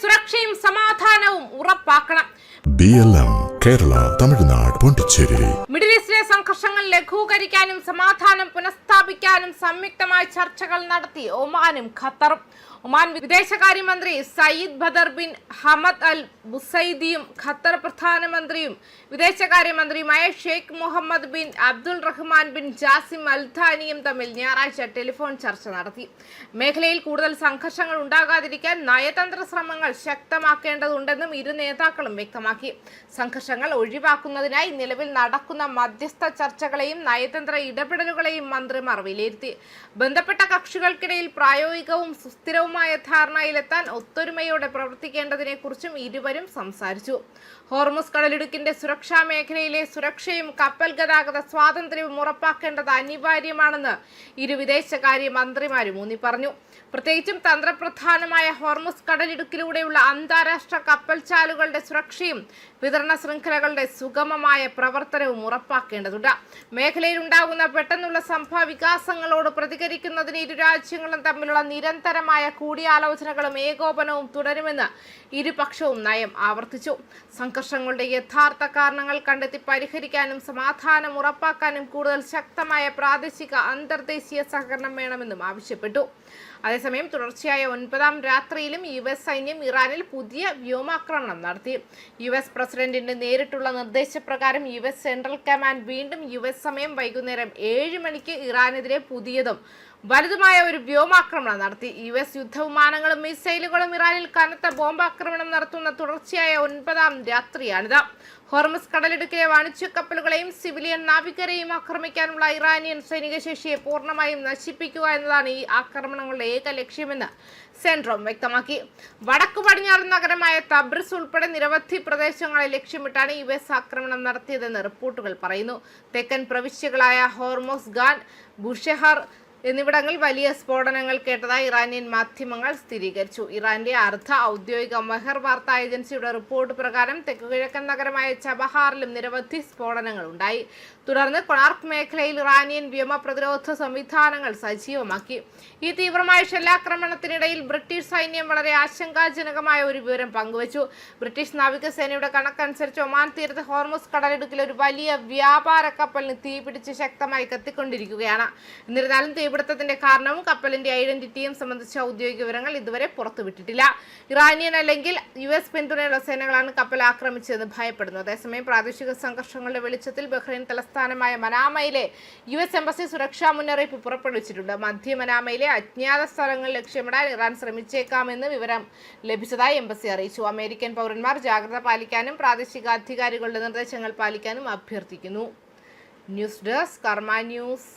സുരക്ഷയും സമാധാനവും ഉറപ്പാക്കണം. BLM കേരള, തമിഴ്നാട്, പോണ്ടിച്ചേരി. മിഡിൽ ഈസ്റ്റിലെ സംഘർഷങ്ങൾ ലഘൂകരിക്കാനും സമാധാനം പുനഃസ്ഥാപിക്കാനും സംയുക്തമായ ചർച്ചകൾ നടത്തി ഒമാനും ഖത്തറും. ഒമാൻ വിദേശകാര്യമന്ത്രി Sayyid Badr bin Hamad Al ബുസൈദിയും ഖത്തർ പ്രധാനമന്ത്രിയും വിദേശകാര്യമന്ത്രിയുമായ Sheikh Mohammed bin Abdul Rahman bin Jassim Al ഥാനിയും തമ്മിൽ ഞായറാഴ്ച ടെലിഫോൺ ചർച്ച നടത്തി. മേഖലയിൽ കൂടുതൽ സംഘർഷങ്ങൾ ഉണ്ടാകാതിരിക്കാൻ നയതന്ത്ര ശ്രമങ്ങൾ ശക്തമാക്കേണ്ടതുണ്ടെന്നും ഇരു നേതാക്കളും വ്യക്തമാക്കി. സംഘർഷങ്ങൾ ഒഴിവാക്കുന്നതിനായി നിലവിൽ നടക്കുന്ന മധ്യസ്ഥ ചർച്ചകളെയും നയതന്ത്ര ഇടപെടലുകളെയും മന്ത്രിമാർ വിലയിരുത്തി. ബന്ധപ്പെട്ട കക്ഷികൾക്കിടയിൽ പ്രായോഗികവും സുസ്ഥിരവുമായ ധാരണയിലെത്താൻ ഒത്തൊരുമയോടെ പ്രവർത്തിക്കേണ്ടതിനെക്കുറിച്ചും ഇരുവരും സംസാരിച്ചു. ഹോർമുസ് കടലിടുക്കിന്റെ സുരക്ഷാ മേഖലയിലെ സുരക്ഷയും കപ്പൽ ഗതാഗത സ്വാതന്ത്ര്യവും ഉറപ്പാക്കേണ്ടത് അനിവാര്യമാണെന്ന് ഇരു വിദേശകാര്യ മന്ത്രിമാരും ഊന്നി പറഞ്ഞു. പ്രത്യേകിച്ചും തന്ത്രപ്രധാനമായ ഹോർമുസ് കടലിടുക്കിലൂടെയുള്ള അന്താരാഷ്ട്ര കപ്പൽ ചാലുകളുടെ സുരക്ഷയും വിതരണ ശൃംഖലകളുടെ സുഗമമായ പ്രവർത്തനവും ഉറപ്പാക്കേണ്ടതുണ്ട്. മേഖലയിൽ ഉണ്ടാകുന്ന പെട്ടെന്നുള്ള സംഭവ വികാസങ്ങളോട് പ്രതികരിക്കുന്നതിന് ഇരു രാജ്യങ്ങളും തമ്മിലുള്ള നിരന്തരമായ കൂടിയാലോചനകളും ഏകോപനവും തുടരുമെന്ന് ഇരുപക്ഷവും നയം ആവർത്തിച്ചു. സംഘർഷങ്ങളുടെ യഥാർത്ഥ കാരണങ്ങൾ കണ്ടെത്തി പരിഹരിക്കാനും സമാധാനം ഉറപ്പാക്കാനും കൂടുതൽ ശക്തമായ പ്രാദേശിക അന്തർദേശീയ സഹകരണം വേണമെന്നും ആവശ്യപ്പെട്ടു. അതേസമയം തുടർച്ചയായ 9ാം രാത്രിയിലും US സൈന്യം ഇറാനിൽ പുതിയ വ്യോമാക്രമണം നടത്തി. US പ്രസിഡന്റിന്റെ നേരിട്ടുള്ള നിർദ്ദേശപ്രകാരം US സെൻട്രൽ കമാൻഡ് വീണ്ടും US സമയം വൈകുന്നേരം 7 മണിക്ക് ഇറാനെതിരെ പുതിയതും വലുതുമായ ഒരു വ്യോമാക്രമണം നടത്തി. US യുദ്ധവിമാനങ്ങളും മിസൈലുകളും ഇറാനിൽ കനത്ത ബോംബാക്രമണം നടത്തുന്ന തുടർച്ചയായ 9ാം രാത്രിയാണിത്. ഹോർമുസ് കടലിടുക്കിലെ വാണിജ്യ കപ്പലുകളെയും സിവിലിയൻ നാവികരെയും ആക്രമിക്കാനുള്ള ഇറാനിയൻ സൈനിക ശേഷിയെ പൂർണ്ണമായും നശിപ്പിക്കുക എന്നതാണ് ഈ ആക്രമണങ്ങളുടെ ഏക ലക്ഷ്യമെന്ന് സെൻട്രോം വ്യക്തമാക്കി. വടക്കു പടിഞ്ഞാറൻ നഗരമായ തബ്രിസ് ഉൾപ്പെടെ നിരവധി പ്രദേശങ്ങളെ ലക്ഷ്യമിട്ടാണ് US ആക്രമണം നടത്തിയതെന്ന് റിപ്പോർട്ടുകൾ പറയുന്നു. തെക്കൻ പ്രവിശ്യകളായ ഹോർമുസ് ഖാൻ, ബുഷെഹർ എന്നിവിടങ്ങളിൽ വലിയ സ്ഫോടനങ്ങൾ കേട്ടതായി ഇറാനിയൻ മാധ്യമങ്ങൾ സ്ഥിരീകരിച്ചു. ഇറാന്റെ അർദ്ധ ഔദ്യോഗിക മെഹർ വാർത്താ ഏജൻസിയുടെ റിപ്പോർട്ട് പ്രകാരം തെക്കുകിഴക്കൻ നഗരമായ ചബഹാറിലും നിരവധി സ്ഫോടനങ്ങൾ ഉണ്ടായി. തുടർന്ന് കൊണാർക്ക് മേഖലയിൽ ഇറാനിയൻ വ്യോമ പ്രതിരോധ സംവിധാനങ്ങൾ സജീവമാക്കി. ഈ തീവ്രമായ ഷെല്ലാക്രമണത്തിനിടയിൽ ബ്രിട്ടീഷ് സൈന്യം വളരെ ആശങ്കാജനകമായ ഒരു വിവരം പങ്കുവച്ചു. ബ്രിട്ടീഷ് നാവികസേനയുടെ കണക്കനുസരിച്ച് ഒമാൻ തീരത്ത് ഹോർമുസ് കടലിടുക്കിൽ ഒരു വലിയ വ്യാപാര കപ്പലിന് തീപിടിച്ച് ശക്തമായി കത്തിക്കൊണ്ടിരിക്കുകയാണ്. എന്നിരുന്നാലും തീപിടുത്തത്തിന്റെ കാരണവും കപ്പലിന്റെ ഐഡന്റിറ്റിയും സംബന്ധിച്ച ഔദ്യോഗിക വിവരങ്ങൾ ഇതുവരെ പുറത്തുവിട്ടിട്ടില്ല. ഇറാനിയൻ അല്ലെങ്കിൽ US പിന്തുണയുള്ള സേനകളാണ് കപ്പൽ ആക്രമിച്ചതെന്ന് ഭയപ്പെടുന്നു. അതേസമയം പ്രാദേശിക സംഘർഷങ്ങളുടെ വെളിച്ചത്തിൽ ബഹ്റൈൻ തലസ്ഥാനമായ മനാമയിലെ US എംബസി സുരക്ഷാ മുന്നറിയിപ്പ് പുറപ്പെടുവിച്ചിട്ടുണ്ട്. മധ്യ മനാമയിലെ അജ്ഞാത സ്ഥലങ്ങൾ ലക്ഷ്യമിടാൻ ഇറാൻ ശ്രമിച്ചേക്കാമെന്ന് വിവരം ലഭിച്ചതായി എംബസി അറിയിച്ചു. അമേരിക്കൻ പൗരന്മാർ ജാഗ്രത പാലിക്കാനും പ്രാദേശിക അധികാരികളുടെ നിർദ്ദേശങ്ങൾ പാലിക്കാനും അഭ്യർത്ഥിക്കുന്നു. ന്യൂസ് ഡെസ്ക് കർമ്മ ന്യൂസ്.